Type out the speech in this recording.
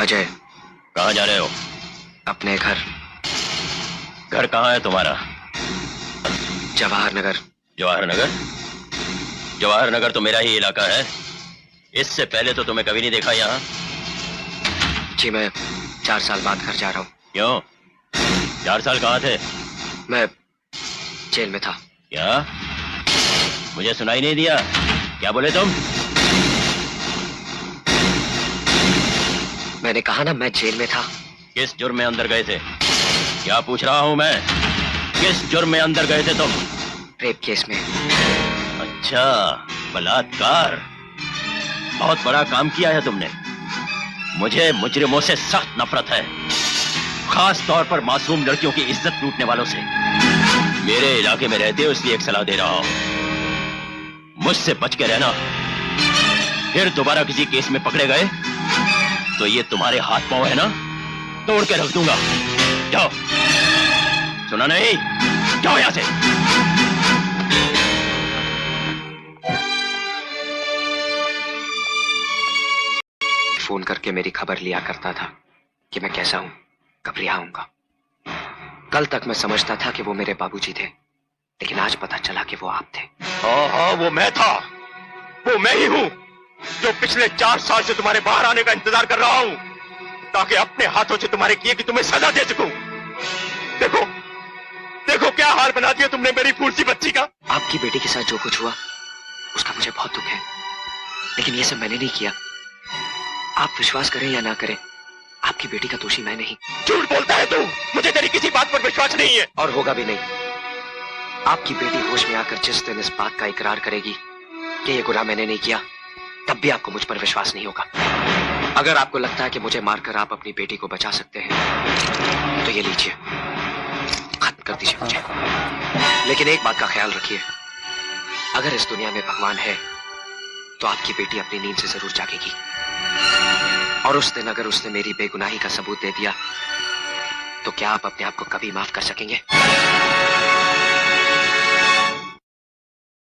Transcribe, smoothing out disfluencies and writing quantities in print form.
अजय। कहाँ जा रहे हो? अपने घर। घर कहाँ है तुम्हारा? जवाहर नगर। जवाहर नगर? जवाहर नगर तो मेरा ही इलाका है। इससे पहले तो तुम्हें कभी नहीं देखा यहाँ। जी मैं 4 साल बाद घर जा रहा हूँ। क्यों? 4 साल कहाँ थे? मैं जेल में था। क्या? मुझे सुनाई नहीं दिया। क्या बोले तुम? मैंने कहा ना मैं जेल में था। किस जुर्म में अंदर गए थे? क्या पूछ रहा हूं मैं? किस जुर्म में अंदर गए थे तुम? रेप केस में। अच्छा, बलात्कार। बहुत बड़ा काम किया है तुमने। मुझे मुजरिमों से सख्त नफरत है, खास तौर पर मासूम लड़कियों की इज्जत लूटने वालों से। मेरे इलाके में रहते हो इसलिए एक सलाह दे रहा हूं, मुझसे बच के रहना। फिर दोबारा किसी केस में पकड़े गए तो ये तुम्हारे हाथ पांव है ना, तोड़ के रख दूंगा। जाओ। सुना नहीं? जाओ यहां से। फोन करके मेरी खबर लिया करता था कि मैं कैसा हूं, कब रिहा होऊंगा। कल तक मैं समझता था कि वो मेरे बाबूजी थे, लेकिन आज पता चला कि वो आप थे। हाँ, वो मैं था। वो मैं ही हूं जो पिछले 4 साल से तुम्हारे बाहर आने का इंतजार कर रहा हूं, ताकि अपने हाथों से तुम्हारे किए कि तुम्हें सजा दे सकूं। देखो, देखो क्या हाल बना दिया तुमने मेरी फूल सी बच्ची का। आपकी बेटी के साथ जो कुछ हुआ उसका मुझे बहुत दुख है, लेकिन ये सब मैंने नहीं किया। आप विश्वास करें या ना करें, आपकी बेटी का दोषी मैं नहीं। झूठ बोलता है तू। मुझे तेरी किसी बात पर विश्वास नहीं है। और होगा भी नहीं। आपकी बेटी होश में आकर जिस दिन इस बात का इकरार करेगी कि ये गुनाह मैंने नहीं किया, तब भी आपको मुझ पर विश्वास नहीं होगा। अगर आपको लगता है कि मुझे मारकर आप अपनी बेटी को बचा सकते हैं तो ये लीजिए, खत्म कर दीजिए मुझे। लेकिन एक बात का ख्याल रखिए, अगर इस दुनिया में भगवान है तो आपकी बेटी अपनी नींद से जरूर जागेगी, और उस दिन अगर उसने मेरी बेगुनाही का सबूत दे दिया तो क्या आप अपने आप को कभी माफ कर सकेंगे?